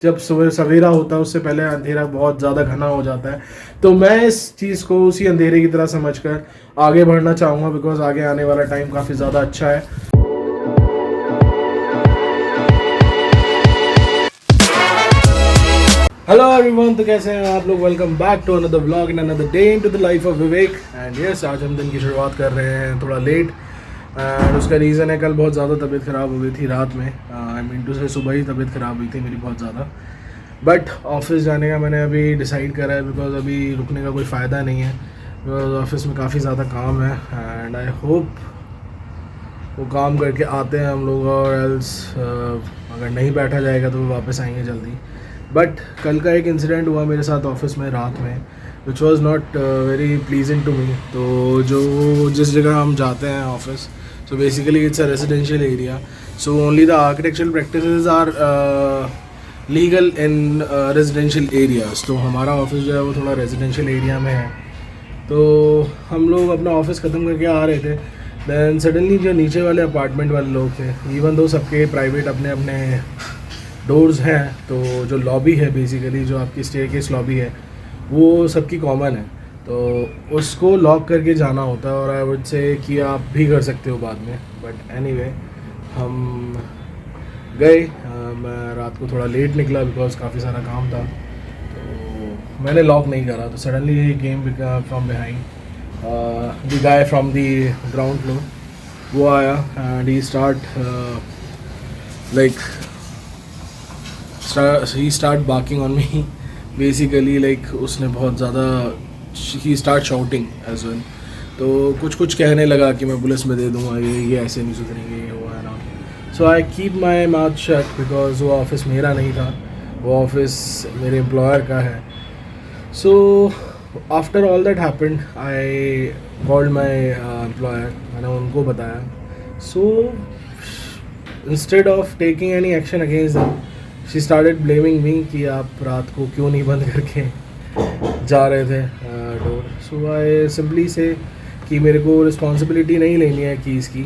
जब सुबह सवेरा होता है उससे पहले अंधेरा बहुत ज़्यादा घना हो जाता है। तो मैं इस चीज़ को उसी अंधेरे की तरह समझकर आगे बढ़ना चाहूँगा, बिकॉज आगे आने वाला टाइम काफ़ी ज़्यादा अच्छा है। हेलो एवरीवन, तो कैसे हैं आप लोग? Welcome back to another vlog in another day into the life of Vivek. And yes, आज हम दिन की शुरुआत कर रहे हैं थोड़ा लेट, एंड उसका रीज़न है कल बहुत ज़्यादा तबीयत ख़राब हो गई थी रात में। आई मीन टू से सुबह ही तबीयत ख़राब हुई थी मेरी बहुत ज़्यादा। बट ऑफिस जाने का मैंने अभी डिसाइड करा है, बिकॉज अभी रुकने का कोई फ़ायदा नहीं है, बिकॉज ऑफिस में काफ़ी ज़्यादा काम है। एंड आई होप वो काम करके आते हैं हम लोग, और एल्स अगर नहीं बैठा जाएगा तो वो वापस आएंगे जल्दी। बट कल का एक इंसिडेंट हुआ मेरे साथ ऑफिस में रात में, which was not very pleasant to me. तो जो जिस जगह हम जाते हैं office, so basically it's a residential area, so only the architectural practices are legal in residential areas. तो हमारा ऑफिस जो है वो थोड़ा रेजिडेंशियल एरिया में है। तो हम लोग अपना ऑफिस ख़त्म करके आ रहे थे, दैन सडनली जो नीचे वाले अपार्टमेंट वाले लोग थे, इवन दो सबके प्राइवेट अपने अपने डोर्स हैं, तो जो लॉबी है बेसिकली, जो आपकी स्टेयरकेस लॉबी है, वो सबकी कॉमन है, तो उसको लॉक करके जाना होता है। और आई वुड से कि आप भी कर सकते हो बाद में, बट एनीवे हम गए। मैं रात को थोड़ा लेट निकला बिकॉज काफ़ी सारा काम था, तो मैंने लॉक नहीं करा। तो suddenly he came from behind the guy from the ground floor. वो आया and he start barking on me basically, like उसने बहुत ज़्यादा ही स्टार्ट शाउटिंग एज वेल। तो कुछ कहने लगा कि मैं पुलिस में दे दूँगा, ये ऐसे नहीं सुधरेंगे, ये वो है ना। So I keep my mouth shut, because वो ऑफिस मेरा नहीं था, वो ऑफिस मेरे एम्प्लॉयर का है। So after all that happened, I called my employer, मैंने उनको बताया। So instead of taking any action against them, she started blaming me कि आप रात को क्यों नहीं बंद करके जा रहे थे डोर। सो आई सिंपली से कि मेरे को रिस्पॉन्सिबिलिटी नहीं लेनी है कीज़ की,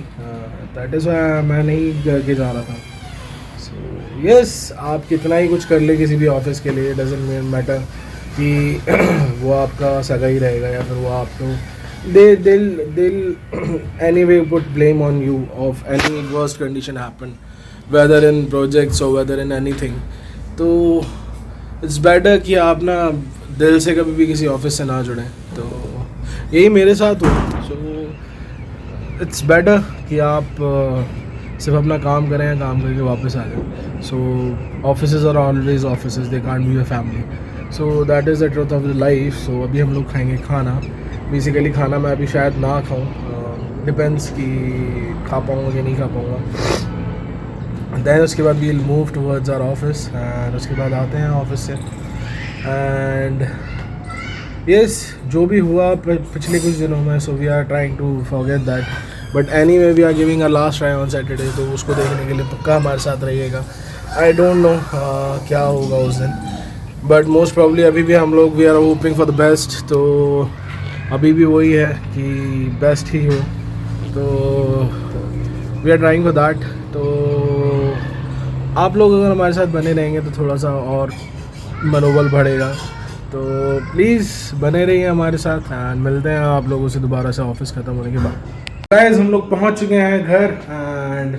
दैट इज़ वाई मैं नहीं करके जा रहा था। सो यस, आप कितना ही कुछ कर ले किसी भी ऑफिस के लिए, डजेंट मैटर कि वो आपका सगा ही रहेगा या फिर वो आपको दिल anyway put blame on you of any worst condition happen, whether in projects or whether in anything. तो it's better कि आप ना दिल से कभी भी किसी ऑफिस से ना जुड़ें। तो यही मेरे साथ हुआ। सो इट्स बेटर कि आप सिर्फ अपना काम करें, काम करके वापस आ जाएं। So offices are always offices, they can't be a family. So that is the truth of the life. So अभी हम लोग खाएंगे खाना। बेसिकली खाना मैं अभी शायद ना खाऊं, डिपेंड्स कि खा पाऊँगा कि नहीं खा पाऊँगा। दैन उसके बाद we'll move towards our office, and उसके बाद आते हैं ऑफिस से। एंड यस, जो भी हुआ पिछले कुछ दिनों में, so we are trying to forget that, but anyway we are giving a last try on Saturday. तो उसको देखने के लिए पक्का हमारे साथ रहिएगा। आई डोंट नो क्या होगा उस दिन, बट मोस्ट प्रॉब्ली अभी भी हम लोग we are hoping for the best. तो अभी भी वही है कि बेस्ट ही हो, तो we are trying for that. तो आप लोग अगर हमारे साथ बने रहेंगे तो थोड़ा सा और मनोबल बढ़ेगा। तो प्लीज़ बने रहिए हमारे साथ, एंड मिलते हैं आप लोगों से दोबारा से ऑफिस ख़त्म होने के बाद। गाइस, हम लोग पहुंच चुके हैं घर, एंड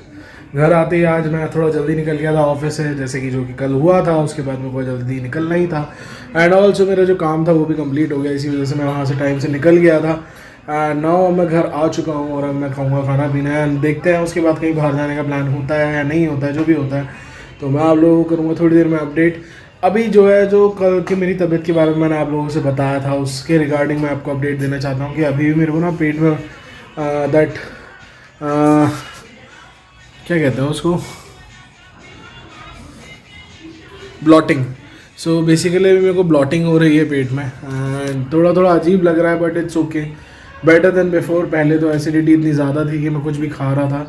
घर आते ही आज मैं थोड़ा जल्दी निकल गया था ऑफिस से, जैसे कि जो कि कल हुआ था। उसके बाद मेरे को जल्दी निकलना ही था, एंड ऑल्सो मेरा जो काम था वो भी कंप्लीट हो गया, इसी वजह से मैं वहाँ से टाइम से निकल गया था। एंड नाउ मैं घर आ चुका हूँ और अब मैं खाऊंगा खाना पीना, एंड देखते हैं उसके बाद कहीं बाहर जाने का प्लान होता है या नहीं होता है। जो भी होता है तो मैं आप लोगों को करूँगा थोड़ी देर में अपडेट। अभी जो है, जो कल की मेरी तबीयत के बारे में मैंने आप लोगों से बताया था, उसके रिगार्डिंग मैं आपको अपडेट देना चाहता हूँ कि अभी भी मेरे को ना पेट में क्या कहते हैं उसको, ब्लॉटिंग। सो बेसिकली अभी मेरे को ब्लॉटिंग हो रही है पेट में, एंड थोड़ा थोड़ा अजीब लग रहा है, but it's okay, better than before. पहले तो एसिडिटी इतनी ज़्यादा थी कि मैं कुछ भी खा रहा था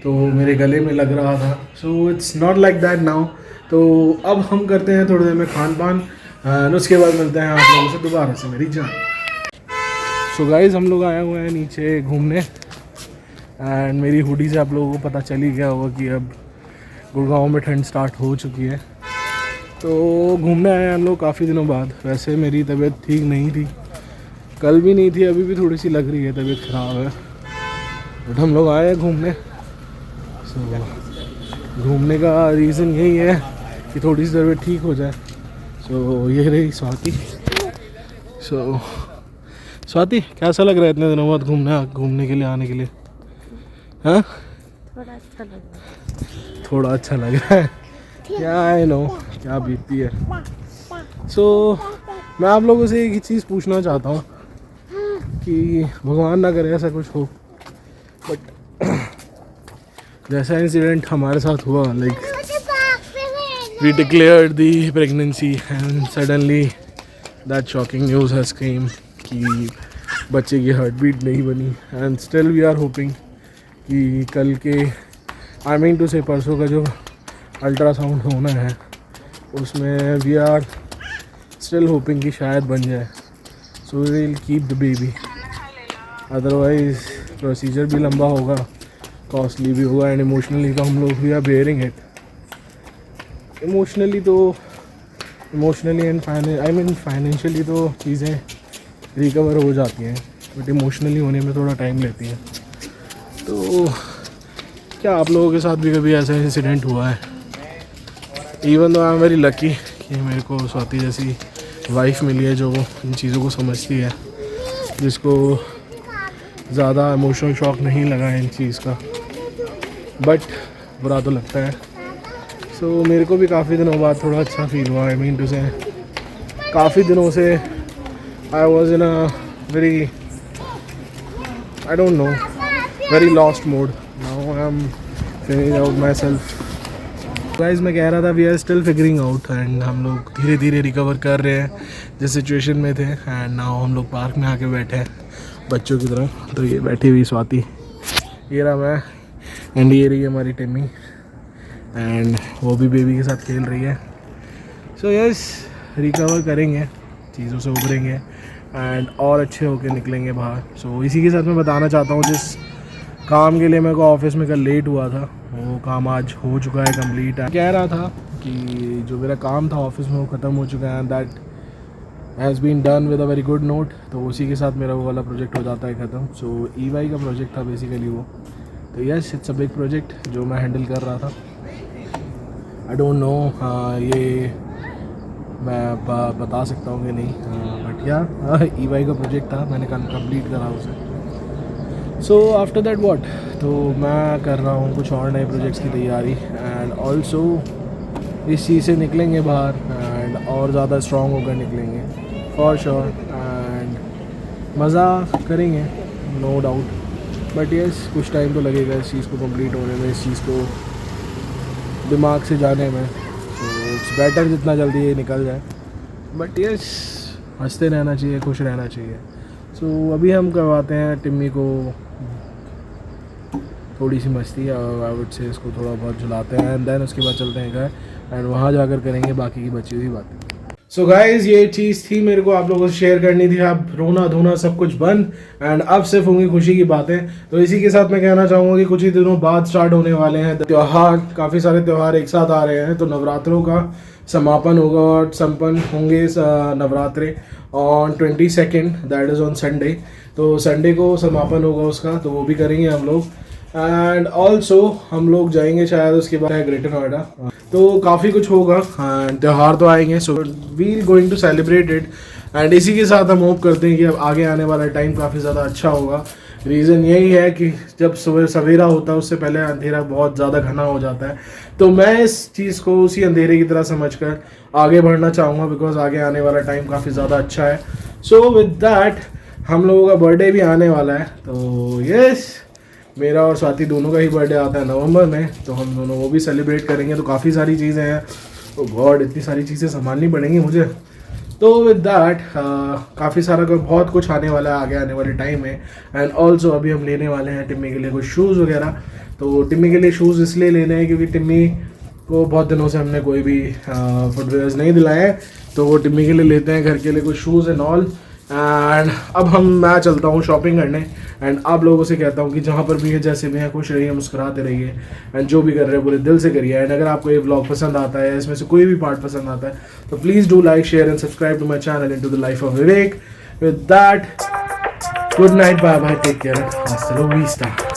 तो मेरे गले में लग रहा था। So it's not like that now. तो अब हम करते हैं थोड़ी देर में खान पान, एंड उसके बाद मिलते हैं आप लोगों से दोबारा से मेरी जान। सो गाइज़, हम लोग आए हुए हैं नीचे घूमने, एंड मेरी हुडी से आप लोगों को पता चल ही गया होगा कि अब गुड़गांव में ठंड स्टार्ट हो चुकी है। तो घूमने आए हम लोग काफ़ी दिनों बाद। वैसे मेरी तबीयत ठीक नहीं थी, कल भी नहीं थी, अभी भी थोड़ी सी लग रही है, तबीयत ख़राब है। बट हम लोग आए हैं घूमने। घूमने का रीज़न यही है कि थोड़ी सी तबीयत ठीक हो जाए। ये रही स्वाति। स्वाति, कैसा लग रहा है इतने दिनों बाद घूमने के लिए आने के लिए? हाँ, थोड़ा अच्छा लग रहा है क्या? आई नो क्या बीतती है। मैं आप लोगों से एक ही चीज़ पूछना चाहता हूँ कि भगवान ना करे ऐसा कुछ हो, बट जैसा इंसिडेंट हमारे साथ हुआ, like we declared the pregnancy and suddenly that shocking news has came कि बच्चे की हार्ट बीट नहीं बनी। And still we are hoping कि कल के आई मीन टू से परसों का जो अल्ट्रासाउंड होना है उसमें वी आर स्टिल होपिंग कि शायद बन जाए। So we will keep the baby, otherwise procedure भी लंबा होगा, कॉस्टली भी होगा, एंड इमोशनली तो हम लोग we are bearing it. Emotionally and financially तो चीज़ें रिकवर हो जाती हैं, बट इमोशनली होने में थोड़ा टाइम लेती हैं। तो क्या आप लोगों के साथ भी कभी ऐसा इंसिडेंट हुआ है? Even though I am very lucky कि मेरे को स्वाति जैसी वाइफ मिली है जो इन चीज़ों को समझती है, जिसको ज़्यादा इमोशनल शॉक नहीं लगा है इन चीज़ का, बट बुरा तो लगता है। मेरे को भी काफ़ी दिनों बाद थोड़ा अच्छा फील हुआ। आई मीन टू से काफ़ी दिनों से I was in a very I don't know very lost mode. Now I am figuring out myself. Guys, मैं कह रहा था we are still figuring out, and हम लोग धीरे धीरे रिकवर कर रहे हैं जिस सिचुएशन में थे। एंड नाउ हम लोग पार्क में आके बैठे हैं बच्चों की तरह। तो ये बैठी हुई स्वाति, ये रहा मैं, एंड ये रही हमारी टिम्मी, एंड वो भी बेबी के साथ खेल रही है। यस, रिकवर करेंगे, चीज़ों से उभरेंगे एंड और अच्छे होके निकलेंगे बाहर। इसी के साथ मैं बताना चाहता हूँ, जिस काम के लिए मेरे को ऑफिस में कल लेट हुआ था वो काम आज हो चुका है कंप्लीट। कह रहा था कि जो मेरा काम था ऑफिस में वो ख़त्म हो चुका है, that has been done with a very good note. तो उसी के साथ मेरा वो वाला प्रोजेक्ट हो जाता है ख़त्म। EY का प्रोजेक्ट था बेसिकली वो। तो yes, it's a big project जो मैं हैंडल कर रहा था। आई डोंट नो ये मैं बता सकता हूँ कि नहीं, बट या EY का प्रोजेक्ट था, मैंने कंप्लीट करा उसे। आफ्टर दैट व्हाट, तो मैं कर रहा हूँ कुछ और नए प्रोजेक्ट्स की तैयारी, एंड ऑल्सो इस चीज़ से निकलेंगे बाहर एंड और ज़्यादा स्ट्रॉन्ग होकर निकलेंगे फॉर श्योर, एंड मज़ा करेंगे नो डाउट। बट यस, कुछ टाइम तो लगेगा इस चीज़ को कंप्लीट होने में, इस चीज़ को दिमाग से जाने में। इट्स बेटर जितना जल्दी ये निकल जाए, बट यस, हंसते रहना चाहिए, खुश रहना चाहिए। अभी हम करवाते हैं टिम्मी को थोड़ी सी मस्ती, और आई वुड से इसको थोड़ा बहुत झुलाते हैं, एंड देन उसके बाद चलते हैं घर, एंड वहाँ जाकर करेंगे बाकी की बची हुई बातें। गाइज, ये चीज़ थी मेरे को आप लोगों से शेयर करनी थी। अब रोना धोना सब कुछ बंद, एंड अब सिर्फ होंगी खुशी की बातें। तो इसी के साथ मैं कहना चाहूँगा कि कुछ ही दिनों बाद स्टार्ट होने वाले हैं त्यौहार, काफ़ी सारे त्यौहार एक साथ आ रहे हैं। तो नवरात्रों का समापन होगा और संपन्न होंगे Navratre on 22nd, that is on Sunday. तो संडे को समापन होगा उसका, तो वो भी करेंगे हम लोग। एंड ऑल्सो हम लोग जाएंगे शायद उसके बाद ग्रेटर नोएडा। तो काफ़ी कुछ होगा, त्यौहार तो आएंगे, so we going to celebrate it. And इसी के साथ हम होप करते हैं कि अब आगे आने वाला टाइम काफ़ी ज़्यादा अच्छा होगा। रीज़न यही है कि जब सुबह सवेरा होता है उससे पहले अंधेरा बहुत ज़्यादा घना हो जाता है। तो मैं इस चीज़ को उसी अंधेरे की तरह समझकर आगे बढ़ना चाहूँगा, बिकॉज आगे आने वाला टाइम काफ़ी ज़्यादा अच्छा है। विद दैट हम लोगों का बर्थडे भी आने वाला है। तो यस, मेरा और स्वाति दोनों का ही बर्थडे आता है नवंबर में, तो हम दोनों वो भी सेलिब्रेट करेंगे। तो काफ़ी सारी चीज़ें हैं, तो गॉड इतनी सारी चीज़ें संभालनी पड़ेंगी मुझे। तो विद दैट काफ़ी सारा बहुत कुछ आने वाला है आगे आने वाले टाइम में। एंड ऑल्सो अभी हम लेने वाले हैं टिम्मी के लिए कुछ शूज़ वगैरह। तो टिम्मी के लिए शूज़ इसलिए लेने हैं क्योंकि टिम्मी को बहुत दिनों से हमने कोई भी फुटवेयर्स नहीं दिलाए हैं, तो वो टिम्मी के लिए लेते हैं, घर के लिए कुछ शूज़ एंड ऑल। एंड अब मैं चलता हूँ शॉपिंग करने एंड आप लोगों से कहता हूँ कि जहाँ पर भी है जैसे भी हैं खुश रहिए, मुस्कुराते रहिए एंड जो भी कर रहे हैं पूरे दिल से करिए। एंड अगर आपको ये व्लॉग पसंद आता है, इसमें से कोई भी पार्ट पसंद आता है, तो please do like, share and subscribe to my channel into the life of Vivek. With that, good night, bye bye, take care, हasta la vista।